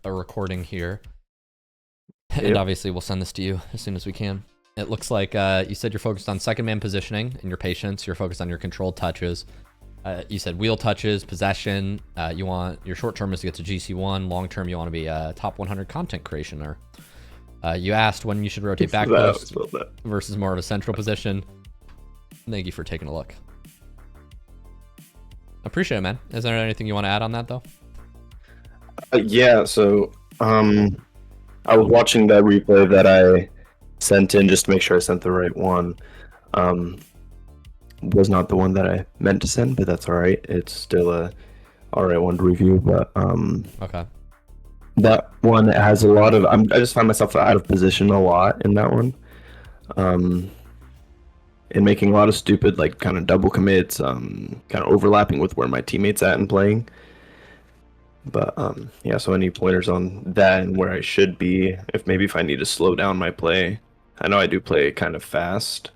a recording here. And obviously we'll send this to you as soon as we can. It looks like you said you're focused on second man positioning and your patience. You're focused on your controlled touches. You said wheel touches, possession. You want your short term is to get to GC1. Long term, you want to be a top 100 content creationer. You asked when you should rotate back post versus more of a central position. Thank you for taking a look. Appreciate it, man. Is there anything you want to add on that, though? Yeah, so I was watching that replay that I sent in just to make sure I sent the right one. Was not the one that I meant to send, but that's all right. It's still a all right one to review, but okay. That one has a lot of. I just find myself out of position a lot in that one, and making a lot of stupid like kind of double commits, kind of overlapping with where my teammates at and playing. But yeah, so any pointers on that and where I should be, if I need to slow down my play. I know I do play kind of fast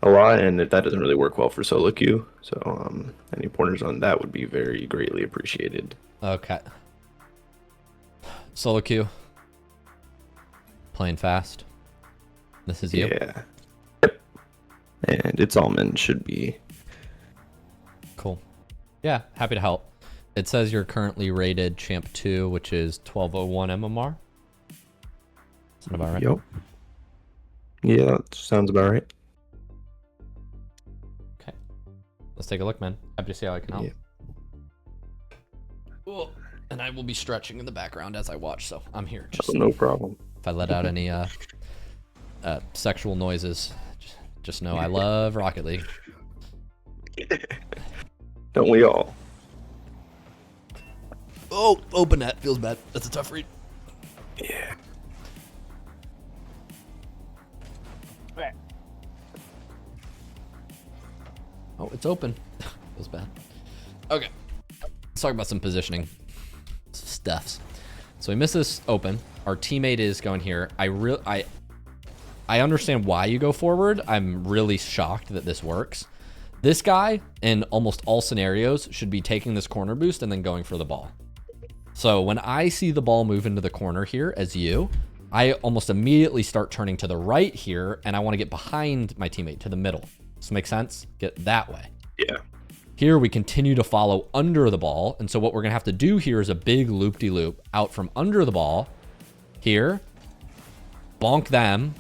a lot, and that doesn't really work well for solo queue. So any pointers on that would be very greatly appreciated. Okay. Solo queue. Playing fast. This is you. Yeah. Yep. And ItzAlmond should be. Cool. Yeah, happy to help. It says you're currently rated Champ 2, which is 1201 MMR. Is that about right? Yep. Yeah, that sounds about right. Okay. Let's take a look, man. Happy to see how I can help. Yeah. Ooh, and I will be stretching in the background as I watch, so I'm here. Just no problem. If I let out any sexual noises, just know I love Rocket League. Don't we all? Oh, open net. Feels bad. That's a tough read. Yeah. Oh, it's open. Feels bad. Okay. Let's talk about some positioning stuffs. So we miss this open. Our teammate is going here. I understand why you go forward. I'm really shocked that this works. This guy, in almost all scenarios, should be taking this corner boost and then going for the ball. So when I see the ball move into the corner here as you, I almost immediately start turning to the right here, and I want to get behind my teammate to the middle. Does this make sense? Get that way. Yeah. Here we continue to follow under the ball, and so what we're going to have to do here is a big loop-de-loop out from under the ball here, bonk them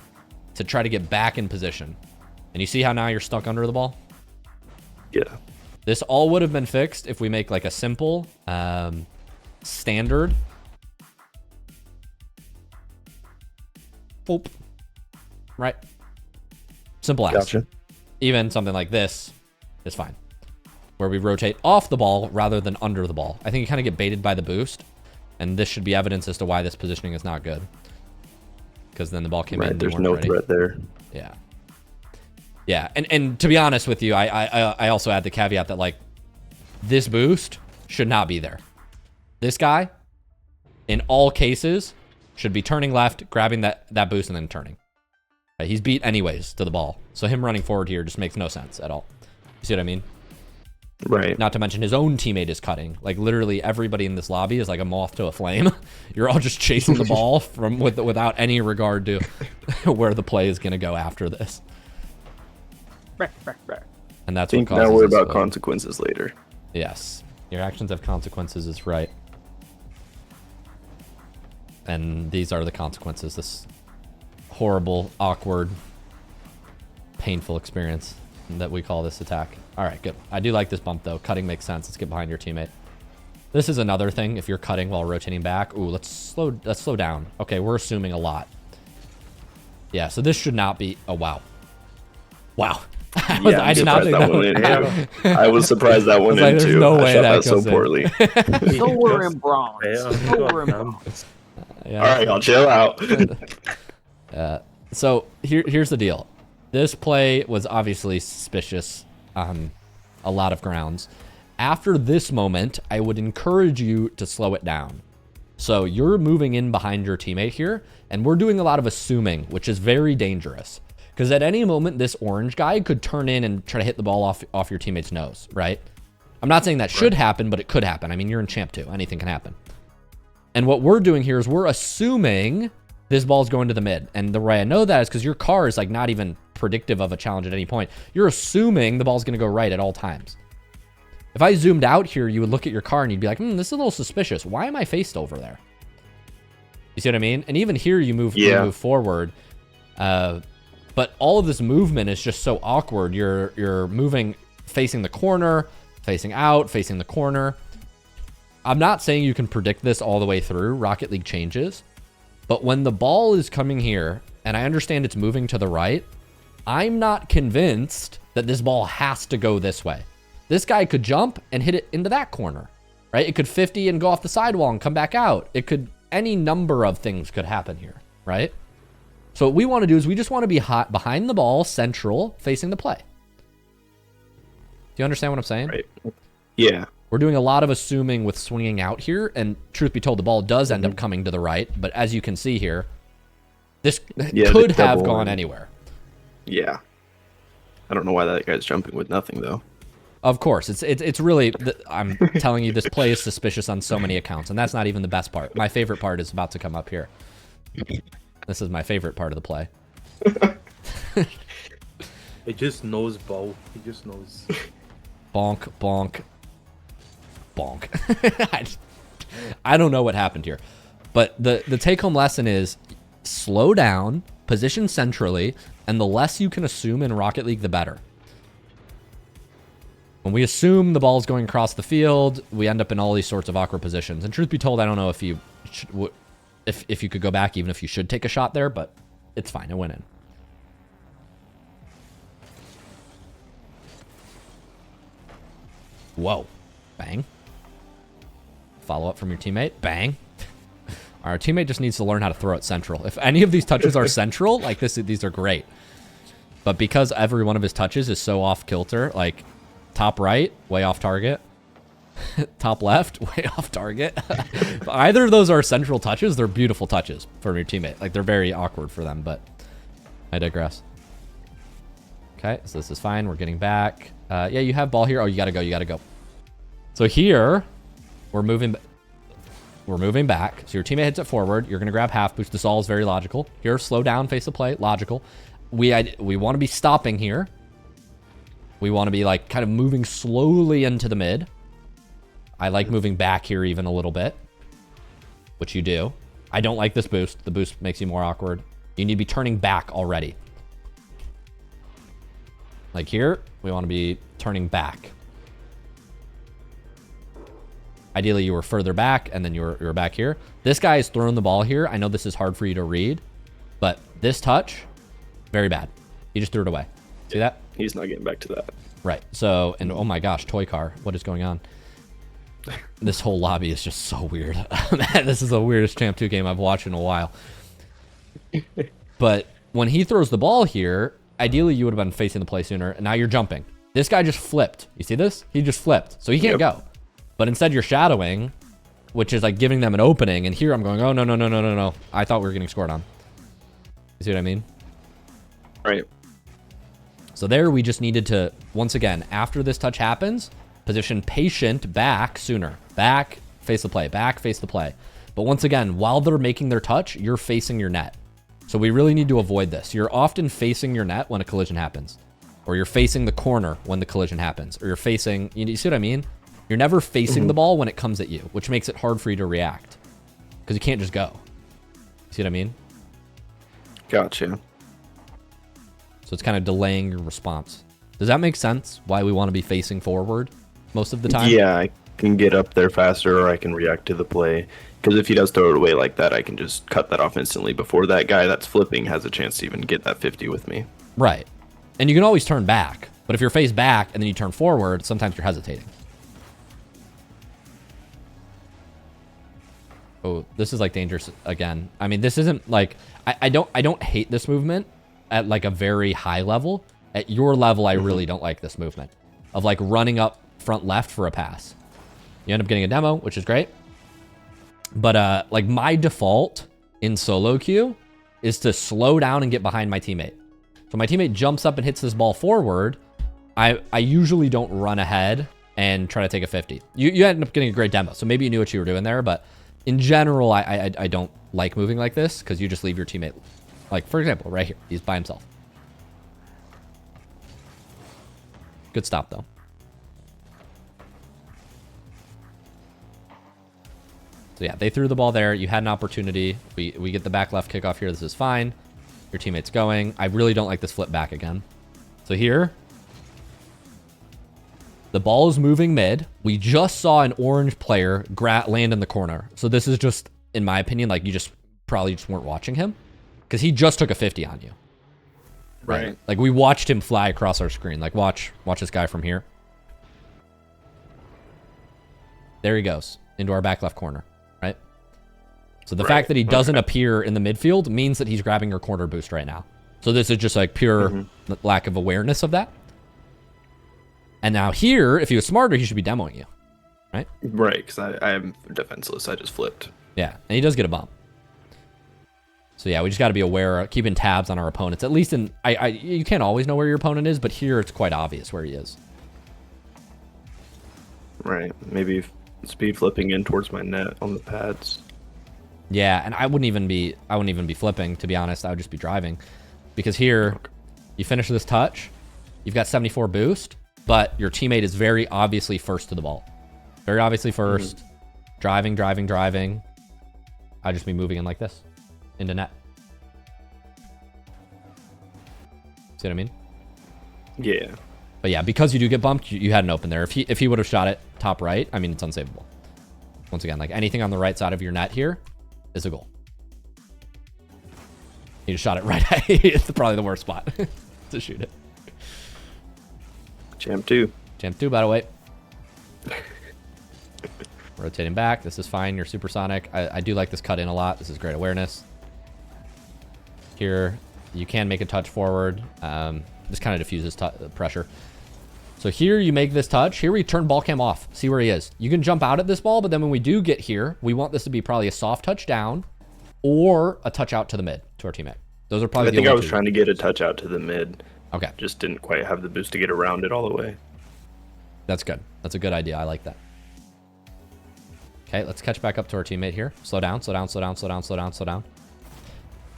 to try to get back in position. And you see how now you're stuck under the ball? Yeah. This all would have been fixed if we make like a simple standard. Boop. Right? Simple as. Gotcha. Even something like this is fine. Where we rotate off the ball rather than under the ball. I think you kind of get baited by the boost. And this should be evidence as to why this positioning is not good. Because then the ball came in. There's no threat there. Yeah. Yeah. And to be honest with you, I also add the caveat that like this boost should not be there. This guy, in all cases, should be turning left, grabbing that boost, and then turning. Okay, he's beat anyways to the ball. So him running forward here just makes no sense at all. You see what I mean? Right. Not to mention his own teammate is cutting. Like literally everybody in this lobby is like a moth to a flame. You're all just chasing the ball without any regard to where the play is going to go after this. And that's what causes now worry about this consequences later. Yes. Your actions have consequences is right. And these are the consequences. This horrible, awkward, painful experience that we call this attack. All right, good. I do like this bump, though. Cutting makes sense. Let's get behind your teammate. This is another thing. If you're cutting while rotating back. Ooh, let's slow down. Okay, we're assuming a lot. Yeah, so this should not be... Oh, wow. Wow. I did not think that one in. I was surprised that one in, too. No way I shot that so poorly. Silver and bronze. Silver and bronze. Yeah. All right, I'll chill out. So here's the deal. This play was obviously suspicious on a lot of grounds. After this moment, I would encourage you to slow it down. So you're moving in behind your teammate here, and we're doing a lot of assuming, which is very dangerous. Because at any moment, this orange guy could turn in and try to hit the ball off your teammate's nose, right? I'm not saying that should happen, but it could happen. I mean, you're in Champ 2. Anything can happen. And what we're doing here is we're assuming this ball's going to the mid. And the way I know that is because your car is like not even predictive of a challenge at any point. You're assuming the ball's going to go right at all times. If I zoomed out here, you would look at your car and you'd be like, this is a little suspicious. Why am I faced over there? You see what I mean? And even here you move forward. But all of this movement is just so awkward. You're moving, facing the corner, facing out, facing the corner. I'm not saying you can predict this all the way through. Rocket League changes. But when the ball is coming here, and I understand it's moving to the right, I'm not convinced that this ball has to go this way. This guy could jump and hit it into that corner, right? It could 50 and go off the sidewall and come back out. It could, any number of things could happen here, right? So what we want to do is we just want to be hot behind the ball, central, facing the play. Do you understand what I'm saying? Right. Yeah. We're doing a lot of assuming with swinging out here, and truth be told, the ball does end up coming to the right, but as you can see here, this could have gone anywhere. Yeah. I don't know why that guy's jumping with nothing, though. Of course. It's really, I'm telling you, this play is suspicious on so many accounts, and that's not even the best part. My favorite part is about to come up here. This is my favorite part of the play. It just knows ball. He just knows. Bonk, bonk, bonk. I don't know what happened here. But the take-home lesson is slow down, position centrally, and the less you can assume in Rocket League, the better. When we assume the ball's going across the field, we end up in all these sorts of awkward positions. And truth be told, I don't know if you if you could go back, even if you should take a shot there, but it's fine. It went in. Whoa. Bang. Follow up from your teammate. Bang. Our teammate just needs to learn how to throw it central. If any of these touches are central, like these are great. But because every one of his touches is so off kilter, like top right, way off target. Top left, way off target. Either of those are central touches. They're beautiful touches from your teammate. Like, they're very awkward for them, but I digress. Okay, so this is fine. We're getting back. Yeah, you have ball here. Oh, you gotta go. You gotta go. So here, we're moving back. So your teammate hits it forward. You're gonna grab half boost. This all is very logical. Here, slow down, face the play. Logical. We want to be stopping here. We want to be like kind of moving slowly into the mid. I like moving back here even a little bit, which you do. I don't like this boost. The boost makes you more awkward. You need to be turning back already. Like here, we want to be turning back. Ideally, you were further back, and then you were back here. This guy is throwing the ball here. I know this is hard for you to read, but this touch, very bad. He just threw it away. See that? He's not getting back to that. Right. So, and oh my gosh, toy car. What is going on? This whole lobby is just so weird. Man, this is the weirdest Champ 2 game I've watched in a while. But when he throws the ball here, ideally you would have been facing the play sooner, and now you're jumping. This guy just flipped. You see this? He just flipped. So he can't go. But instead you're shadowing, which is like giving them an opening, and here I'm going, oh, no. I thought we were getting scored on. You see what I mean? Right. So there we just needed to, once again, after this touch happens, position patient back sooner. Back, face the play. Back, face the play. But once again, while they're making their touch, you're facing your net. So we really need to avoid this. You're often facing your net when a collision happens. Or you're facing the corner when the collision happens. Or you're facing, you see what I mean? You're never facing the ball when it comes at you, which makes it hard for you to react. Because you can't just go. You see what I mean? Gotcha. So it's kind of delaying your response. Does that make sense? Why we want to be facing forward most of the time? Yeah, I can get up there faster, or I can react to the play. Because if he does throw it away like that, I can just cut that off instantly before that guy that's flipping has a chance to even get that 50 with me. Right. And you can always turn back. But if you're face back and then you turn forward, sometimes you're hesitating. Oh, this is like dangerous again. I mean, this isn't like, I don't hate this movement at like a very high level. At your level, I really don't like this movement of like running up front left for a pass. You end up getting a demo, which is great. But like my default in solo queue is to slow down and get behind my teammate. So my teammate jumps up and hits this ball forward. I usually don't run ahead and try to take a 50. You end up getting a great demo. So maybe you knew what you were doing there, but in general, I don't like moving like this because you just leave your teammate. Like, for example, right here. He's by himself. Good stop, though. So, yeah, they threw the ball there. You had an opportunity. We get the back left kickoff here. This is fine. Your teammate's going. I really don't like this flip back again. So here, the ball is moving mid. We just saw an orange player land in the corner. So this is just, in my opinion, like you just probably just weren't watching him because he just took a 50 on you. Right. Like we watched him fly across our screen. Like watch this guy from here. There he goes into our back left corner, right? So the fact that he doesn't appear in the midfield means that he's grabbing your corner boost right now. So this is just like pure lack of awareness of that. And now here, if he was smarter, he should be demoing you, right? Right, because I am defenseless. I just flipped. Yeah, and he does get a bump. So yeah, we just got to be aware, keeping tabs on our opponents. At least in, you can't always know where your opponent is, but here it's quite obvious where he is. Right, maybe speed flipping in towards my net on the pads. Yeah, and I wouldn't even be flipping, to be honest. I would just be driving. Because here, you finish this touch, you've got 74 boost, but your teammate is very obviously first to the ball. Very obviously first. Driving. I'd just be moving in like this. Into net. See what I mean? Yeah. But yeah, because you do get bumped, you had an open there. If he would have shot it top right, I mean, it's unsavable. Once again, like anything on the right side of your net here is a goal. He just shot it right at it's probably the worst spot to shoot it. Champ 2. Champ 2, by the way. Rotating back. This is fine. You're supersonic. I do like this cut in a lot. This is great awareness. Here, you can make a touch forward. This kind of diffuses pressure. So here you make this touch. Here we turn ball cam off. See where he is. You can jump out at this ball, but then when we do get here, we want this to be probably a soft touch down or a touch out to the mid to our teammate. Those are probably I think I was trying to get a touch out to the mid. Okay. Just didn't quite have the boost to get around it all the way. That's good. That's a good idea. I like that. Okay, let's catch back up to our teammate here. Slow down.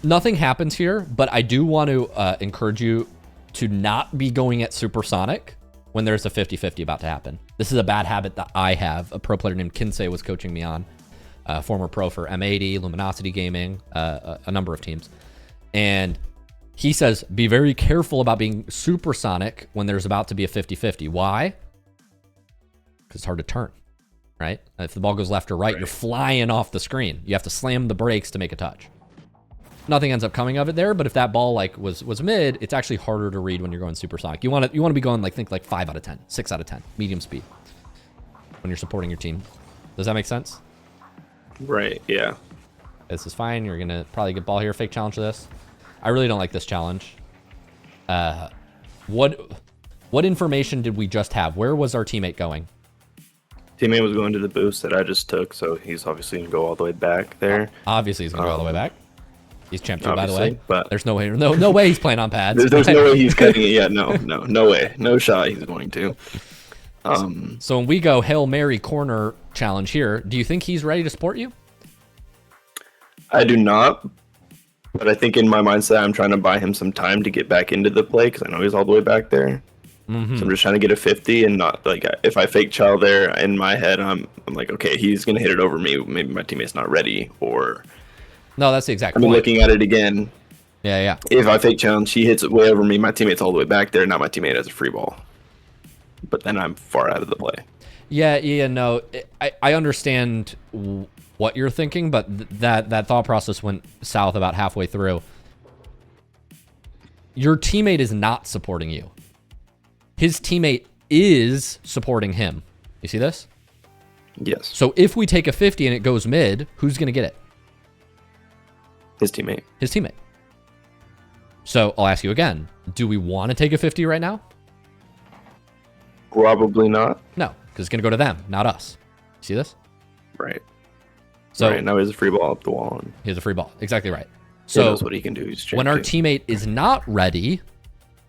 Nothing happens here, but I do want to encourage you to not be going at supersonic when there's a 50-50 about to happen. This is a bad habit that I have. A pro player named Kinsey was coaching me on. Former pro for M80, Luminosity Gaming, a number of teams. And he says, be very careful about being supersonic when there's about to be a 50-50. Why? Because it's hard to turn, right? If the ball goes left or right, you're flying off the screen. You have to slam the brakes to make a touch. Nothing ends up coming of it there, but if that ball like was mid, it's actually harder to read when you're going supersonic. You want to be going like 5 out of 10, 6 out of 10, medium speed when you're supporting your team. Does that make sense? Right, yeah. This is fine. You're going to probably get ball here. Fake challenge this. I really don't like this challenge. What information did we just have? Where was our teammate going? Teammate was going to the boost that I just took, so he's obviously going to go all the way back there. Obviously, he's going to go all the way back. He's champ 2, by the way. But there's no way he's playing on pads. There's no way he's cutting it yet. No way. No shot he's going to. So when we go Hail Mary corner challenge here, do you think he's ready to support you? I do not. But I think in my mindset, I'm trying to buy him some time to get back into the play because I know he's all the way back there. So I'm just trying to get a 50 and not like if I fake chow there in my head, I'm like, okay, he's going to hit it over me. Maybe my teammate's not ready or... No, that's the exact point. I'm looking at it again. Yeah. If I fake challenge, he hits it way over me. My teammate's all the way back there. Now my teammate has a free ball. But then I'm far out of the play. Yeah, no. I understand what you're thinking, but that thought process went south about halfway through. Your teammate is not supporting you. His teammate is supporting him. You see this? Yes. So if we take a 50 and it goes mid, who's going to get it? His teammate. His teammate. So I'll ask you again. Do we want to take a 50 right now? Probably not. No, because it's going to go to them, not us. See this? Right. So right, now he has a free ball up the wall. And he has a free ball. Exactly right. he So knows what he can do. He's when our teammate is not ready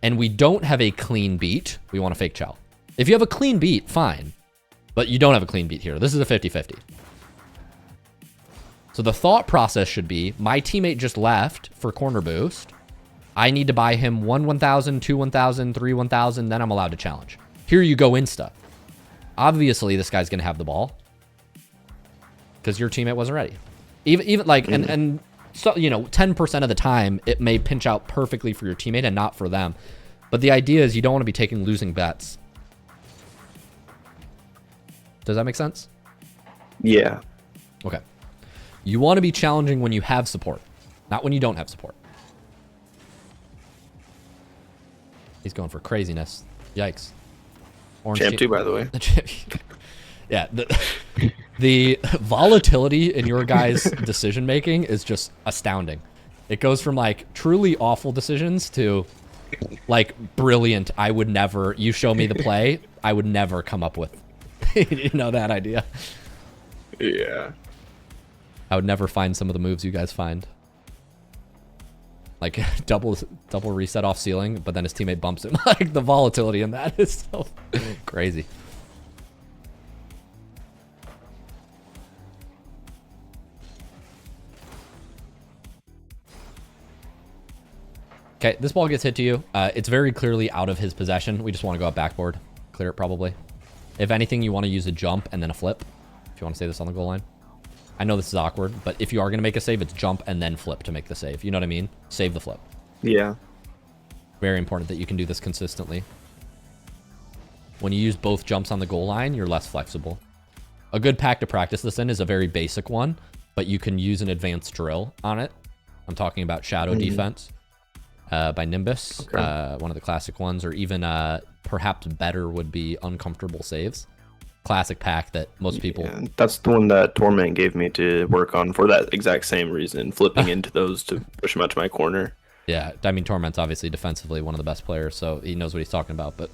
and we don't have a clean beat, we want to fake chow. If you have a clean beat, fine. But you don't have a clean beat here. This is a 50-50. So the thought process should be, my teammate just left for corner boost. I need to buy him 1,000, 2 1,000, 3 1,000, then I'm allowed to challenge. Here you go insta. Obviously, this guy's going to have the ball because your teammate wasn't ready. Even like, and so, you know, 10% of the time, it may pinch out perfectly for your teammate and not for them. But the idea is you don't want to be taking losing bets. Does that make sense? Yeah. Okay. You want to be challenging when you have support, not when you don't have support. He's going for craziness. Yikes. Orange Champ 2, by the way. Yeah. The volatility in your guys' decision making is just astounding. It goes from like truly awful decisions to like brilliant. I would never, you show me the play, I would never come up with, you know, that idea. Yeah. I would never find some of the moves you guys find. Like double reset off ceiling, but then his teammate bumps him. Like the volatility in that is so crazy. Okay, this ball gets hit to you. It's very clearly out of his possession. We just want to go up backboard. Clear it probably. If anything, you want to use a jump and then a flip. If you want to say this on the goal line. I know this is awkward, but if you are going to make a save, it's jump and then flip to make the save. You know what I mean? Save the flip. Yeah. Very important that you can do this consistently. When you use both jumps on the goal line, you're less flexible. A good pack to practice this in is a very basic one, but you can use an advanced drill on it. I'm talking about Shadow Defense by Nimbus, Okay. one of the classic ones, or even perhaps better would be Uncomfortable Saves. Classic pack that most people... Yeah, that's the one that Torment gave me to work on for that exact same reason, flipping into those to push him out to my corner. Yeah, I mean, Torment's obviously defensively one of the best players, so he knows what he's talking about. But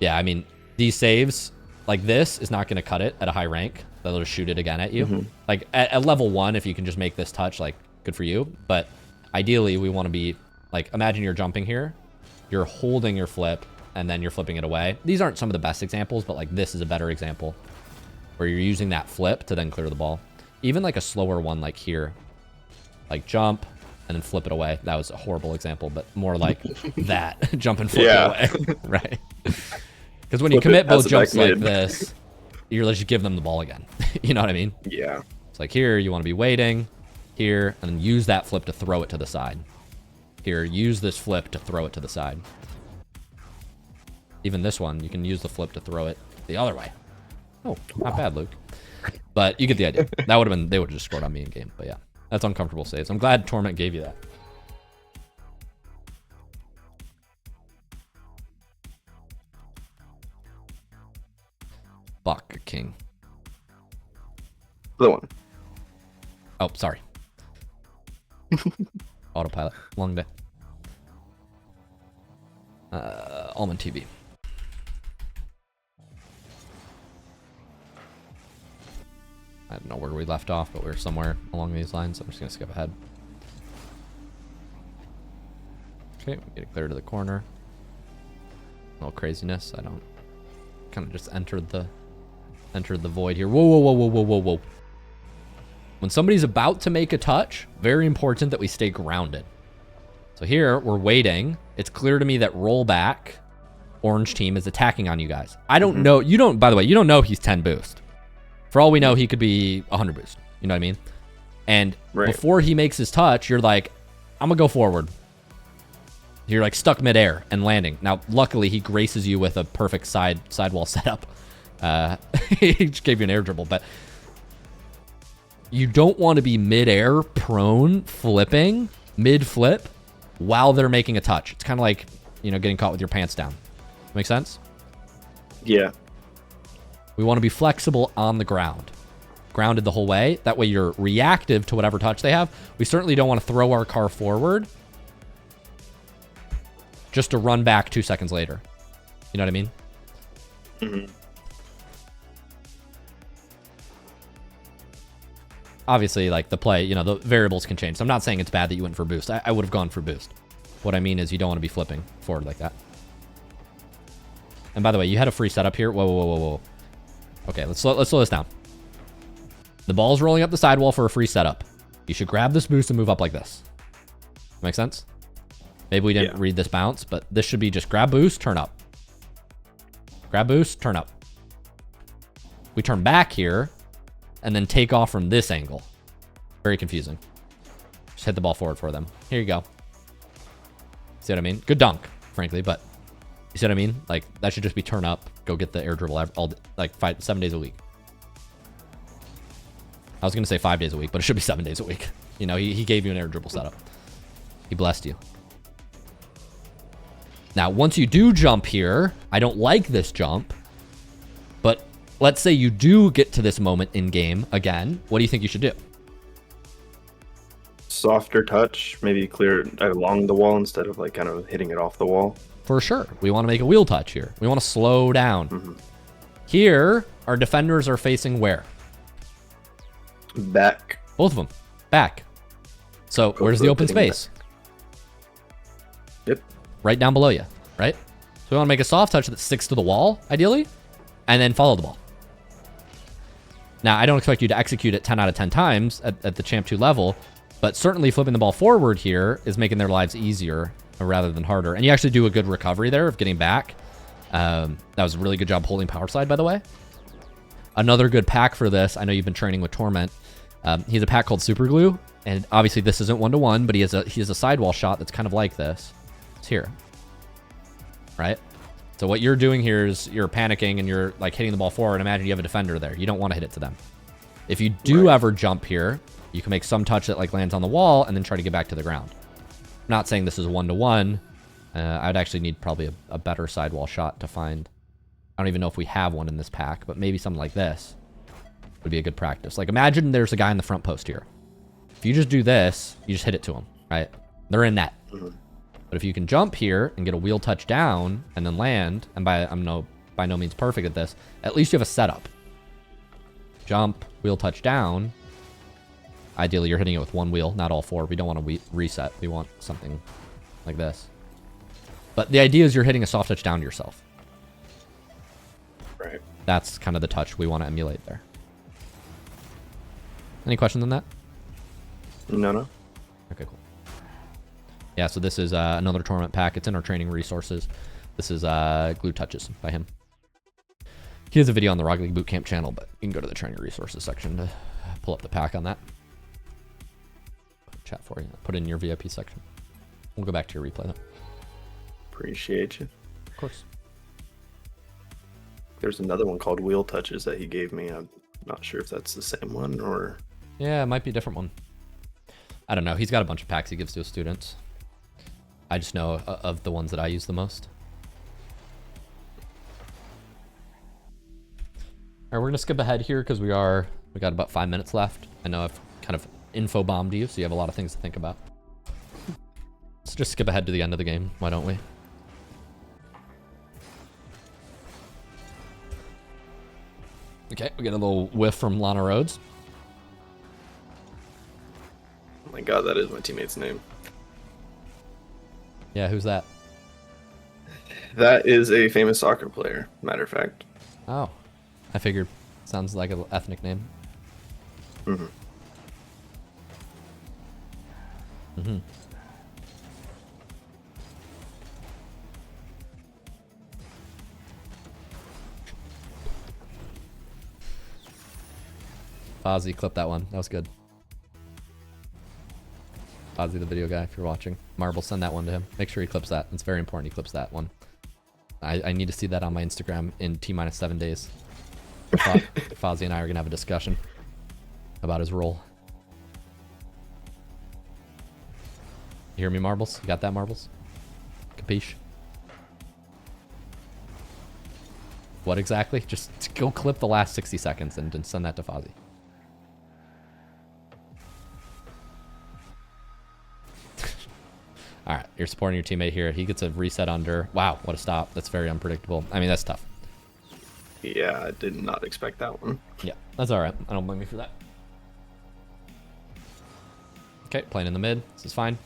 yeah, I mean, these saves, like this, is not going to cut it at a high rank. They'll just shoot it again at you. Like at level 1, if you can just make this touch, like, good for you. But ideally, we want to be, like, imagine you're jumping here. You're holding your flip, and then you're flipping it away. These aren't some of the best examples, but like this is a better example where you're using that flip to then clear the ball. Even like a slower one like here, like jump and then flip it away. That was a horrible example, but more like that, jump and flip it away, right? Because when you commit both jumps like this, you're just give them the ball again. You know what I mean? Yeah. It's like here, you want to be waiting here and then use that flip to throw it to the side. Here, use this flip to throw it to the side. Even this one, you can use the flip to throw it the other way. Oh, not bad, Luke. But you get the idea. That would have been, they would have just scored on me in game. But yeah, that's uncomfortable saves. I'm glad Torment gave you that. Buck King. The one. Oh, sorry. Autopilot. Long day. Almond TV. I don't know where we left off, but we're somewhere along these lines, so I'm just going to skip ahead. Okay, we get it clear to the corner. No craziness. I don't... Kind of just entered the void here. Whoa, whoa, whoa, whoa, whoa, whoa, whoa. When somebody's about to make a touch, very important that we stay grounded. So here, we're waiting. It's clear to me that rollback, orange team, is attacking on you guys. I don't know. You don't, by the way, you don't know he's 10 boost. For all we know, he could be 100 boost. You know what I mean? And before he makes his touch, you're like, I'm going to go forward. You're like stuck midair and landing. Now, luckily, he graces you with a perfect sidewall setup. He just gave you an air dribble, but you don't want to be midair, prone, flipping, mid-flip, while they're making a touch. It's kind of like, you know, getting caught with your pants down. Make sense? Yeah. We want to be flexible on the ground. Grounded the whole way. That way you're reactive to whatever touch they have. We certainly don't want to throw our car forward just to run back 2 seconds later. You know what I mean? Mm-hmm. Obviously, like the play, you know, the variables can change. So I'm not saying it's bad that you went for boost. I would have gone for boost. What I mean is you don't want to be flipping forward like that. And by the way, you had a free setup here. Whoa, whoa, whoa, whoa. Okay, let's slow this down. The ball's rolling up the sidewall for a free setup. You should grab this boost and move up like this. Make sense? Maybe we didn't read this bounce, but this should be just grab boost, turn up. Grab boost, turn up. We turn back here and then take off from this angle. Very confusing. Just hit the ball forward for them. Here you go. See what I mean? Good dunk, frankly, but you see what I mean? Like, that should just be turn up, go get the air dribble all, like 7 days a week. I was going to say 5 days a week, but it should be 7 days a week. You know, he gave you an air dribble setup. He blessed you. Now, once you do jump here, I don't like this jump, but let's say you do get to this moment in game again. What do you think you should do? Softer touch, maybe clear along the wall instead of like kind of hitting it off the wall. For sure. We want to make a wheel touch here. We want to slow down. Here, our defenders are facing where? Back. Both of them. Back. So where's the open space? Yep. Right down below you, right? So we want to make a soft touch that sticks to the wall, ideally, and then follow the ball. Now, I don't expect you to execute it 10 out of 10 times at the Champ 2 level, but certainly flipping the ball forward here is making their lives easier rather than harder. And you actually do a good recovery there of getting back. That was a really good job holding power slide, by the way. Another good pack for this, I know you've been training with Torment. He has a pack called Super Glue, and obviously this isn't one-to-one, but he has a sidewall shot that's kind of like this. It's here, right? So what you're doing here is you're panicking and you're like hitting the ball forward. Imagine you have a defender there. You don't want to hit it to them. If you do ever jump here, you can make some touch that like lands on the wall and then try to get back to the ground. I'm not saying this is one-to-one. I'd actually need probably a better sidewall shot to find. I don't even know if we have one in this pack, but maybe something like this would be a good practice. Like imagine there's a guy in the front post here. If you just do this, you just hit it to him, right? They're in net. But if you can jump here and get a wheel touch down and then land, and I'm by no means perfect at this, at least you have a setup. Jump, wheel touch down. Ideally, you're hitting it with one wheel, not all four. We don't want to reset. We want something like this. But the idea is you're hitting a soft touch down to yourself. Right. That's kind of the touch we want to emulate there. Any questions on that? No. Okay, cool. Yeah, so this is another tournament pack. It's in our training resources. This is Glue Touches by him. He has a video on the Rocket League Bootcamp channel, but you can go to the training resources section to pull up the pack on that. Chat for you. Put it in your VIP section. We'll go back to your replay though. Appreciate you. Of course. There's another one called Wheel Touches that he gave me. I'm not sure if that's the same one or... Yeah, it might be a different one. I don't know. He's got a bunch of packs he gives to his students. I just know of the ones that I use the most. All right, we're gonna skip ahead here because we got about 5 minutes left. I know I've kind of info bombed you, so you have a lot of things to think about. Let's just skip ahead to the end of the game. Why don't we? Okay, we get a little whiff from Lana Rhodes. Oh my god, that is my teammate's name. Yeah, who's that? That is a famous soccer player, matter of fact. Oh, I figured. Sounds like an ethnic name. Ozzy, clip that one. That was good. Ozzy, the video guy, if you're watching. Marble, send that one to him. Make sure he clips that. It's very important he clips that one. I need to see that on my Instagram in T-minus 7 days. Fozzie and I are going to have a discussion about his role. You hear me, Marbles? You got that, Marbles? Capiche? What exactly? Just go clip the last 60 seconds and send that to Fozzie. All right, you're supporting your teammate here. He gets a reset under. Wow, what a stop. That's very unpredictable. I mean, that's tough. Yeah, I did not expect that one. Yeah, that's all right. I don't blame you for that. Okay, playing in the mid. This is fine.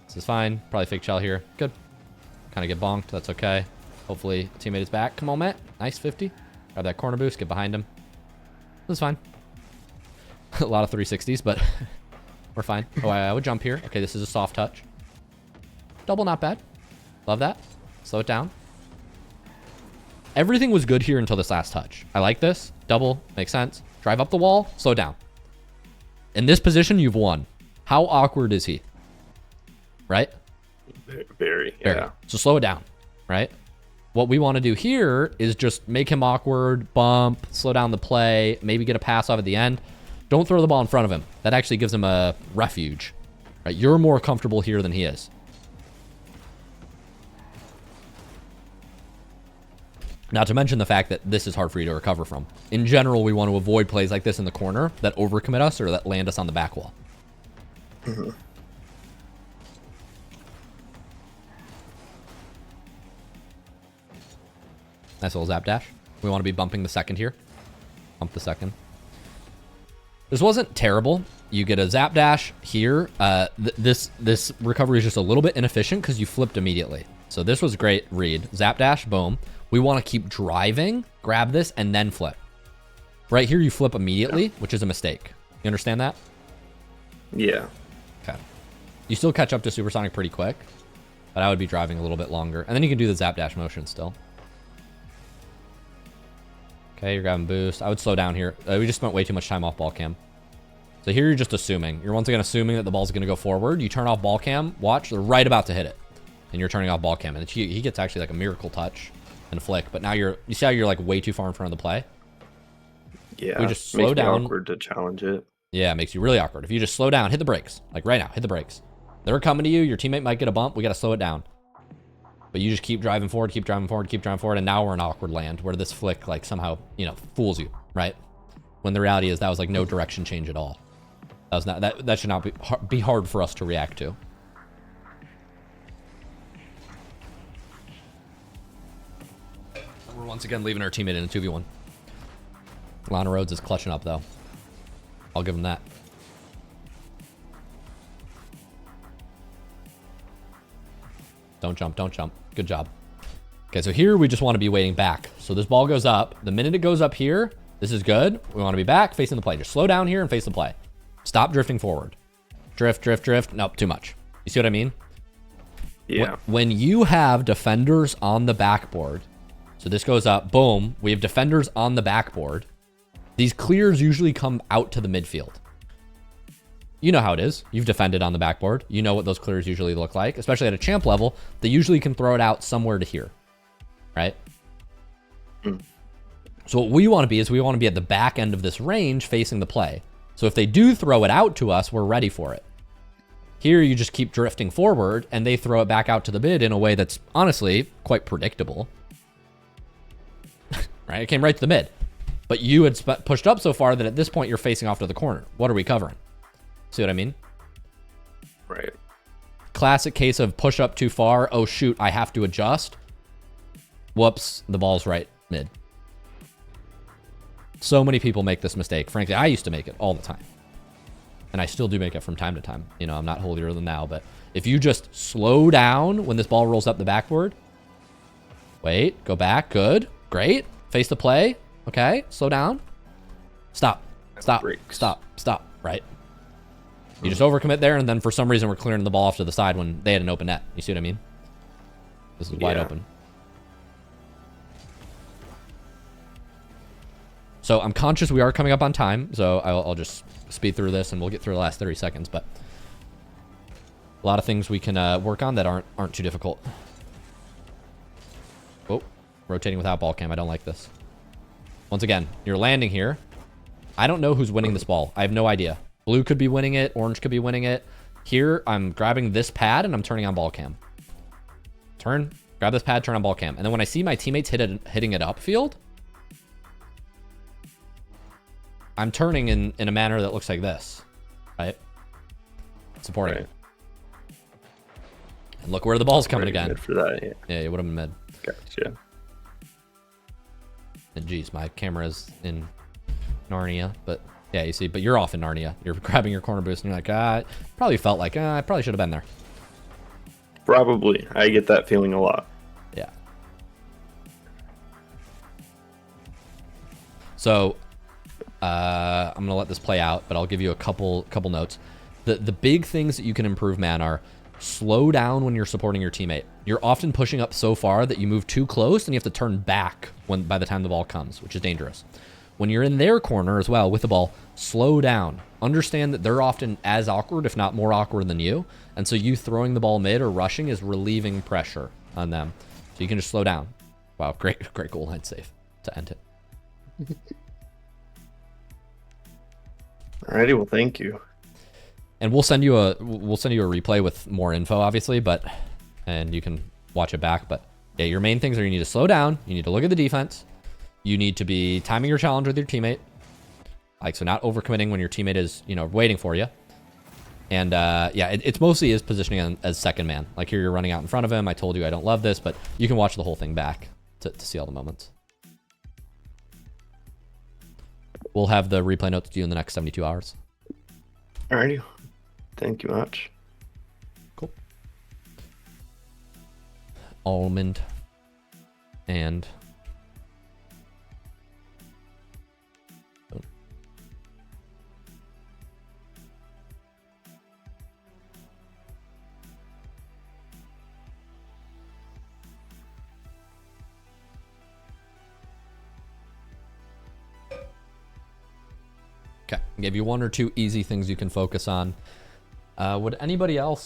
This is fine. Probably fake shell here. Good. Kind of get bonked. That's okay. Hopefully, teammate is back. Come on, Matt. Nice 50. Grab that corner boost. Get behind him. This is fine. A lot of 360s, but we're fine. Oh, I would jump here. Okay, this is a soft touch. Double, not bad. Love that. Slow it down. Everything was good here until this last touch. I like this. Double, makes sense. Drive up the wall, slow down. In this position, you've won. How awkward is he? Right? Very, yeah. So slow it down, right? What we want to do here is just make him awkward, bump, slow down the play, maybe get a pass off at the end. Don't throw the ball in front of him. That actually gives him a refuge. Right? You're more comfortable here than he is. Not to mention the fact that this is hard for you to recover from. In general, we want to avoid plays like this in the corner that overcommit us or that land us on the back wall. Mm-hmm. Nice little zap dash. We want to be bumping the second here. Bump the second. This wasn't terrible. You get a zap dash here. This recovery is just a little bit inefficient because you flipped immediately. So this was great read. Zap dash, boom. We want to keep driving, grab this, and then flip. Right here, you flip immediately, which is a mistake. You understand that? Yeah. Okay. You still catch up to supersonic pretty quick, but I would be driving a little bit longer. And then you can do the zap dash motion still. Okay, you're grabbing boost. I would slow down here. We just spent way too much time off ball cam. So here you're just assuming. You're once again assuming that the ball's going to go forward. You turn off ball cam. Watch, they're right about to hit it. And you're turning off ball cam. And he gets actually like a miracle touch and flick. But now you see how you're like way too far in front of the play? Yeah. We just slow down. Makes me awkward to challenge it. Yeah, it makes you really awkward. If you just slow down, hit the brakes. Like right now, hit the brakes. They're coming to you. Your teammate might get a bump. We got to slow it down. But you just keep driving forward, keep driving forward, keep driving forward, and now we're in awkward land where this flick like somehow, you know, fools you, right? When the reality is that was like no direction change at all. That was not that should not be hard for us to react to. We're once again leaving our teammate in a 2v1. Lana Rhodes is clutching up though. I'll give him that. Don't jump, don't jump. Good job. Okay, so here we just want to be waiting back. So this ball goes up. The minute it goes up here, this is good. We want to be back, facing the play. Just slow down here and face the play. Stop drifting forward. Drift, drift, drift. Nope, too much. You see what I mean? Yeah. When you have defenders on the backboard, so this goes up, boom, we have defenders on the backboard. These clears usually come out to the midfield. You know how it is. You've defended on the backboard. You know what those clears usually look like, especially at a champ level. They usually can throw it out somewhere to here, right? Mm. So what we want to be is we want to be at the back end of this range facing the play. So if they do throw it out to us, we're ready for it. Here, you just keep drifting forward and they throw it back out to the mid in a way that's honestly quite predictable. Right? It came right to the mid. But you had pushed up so far that at this point you're facing off to the corner. What are we covering? See what I mean? Right. Classic case of push up too far. Oh, shoot, I have to adjust. Whoops, the ball's right mid. So many people make this mistake. Frankly, I used to make it all the time. And I still do make it from time to time. You know, I'm not holier than thou, but if you just slow down when this ball rolls up the backboard. Wait, go back. Good. Great. Face the play. Okay, slow down. Stop. Stop. Stop. Stop. Right. You just overcommit there, and then for some reason we're clearing the ball off to the side when they had an open net. You see what I mean? This is wide open. So I'm conscious we are coming up on time, so I'll just speed through this and we'll get through the last 30 seconds. But a lot of things we can work on that aren't too difficult. Oh, rotating without ball cam. I don't like this. Once again, you're landing here. I don't know who's winning this ball. I have no idea. Blue could be winning it. Orange could be winning it. Here, I'm grabbing this pad and I'm turning on ball cam. Turn, grab this pad, turn on ball cam. And then when I see my teammates hitting it upfield, I'm turning in a manner that looks like this, right? Supporting it. And look where the ball's coming again. Mid for that, yeah. Yeah, it would have been mid. Gotcha. And geez, my camera's in Narnia, but yeah, you see, but you're off in Narnia. You're grabbing your corner boost and you're like, probably felt like, I probably should have been there. Probably. I get that feeling a lot. Yeah. So I'm gonna let this play out, but I'll give you a couple notes. The big things that you can improve, man, are slow down when you're supporting your teammate. You're often pushing up so far that you move too close and you have to turn back by the time the ball comes, which is dangerous. When you're in their corner as well with the ball, slow down. Understand that they're often as awkward, if not more awkward than you. And so you throwing the ball mid or rushing is relieving pressure on them. So you can just slow down. Wow, great goal line save to end it. Alrighty, well, thank you. And we'll send you a replay with more info, obviously, and you can watch it back. But yeah, your main things are you need to slow down, you need to look at the defense, you need to be timing your challenge with your teammate, like so not overcommitting when your teammate is waiting for you. And yeah, it's mostly is positioning as second man. Like here, you're running out in front of him. I told you I don't love this, but you can watch the whole thing back to see all the moments. We'll have the replay notes to you in the next 72 hours. Alrighty. Thank you much. Cool. Almond. And... Okay, give you one or two easy things you can focus on. Would anybody else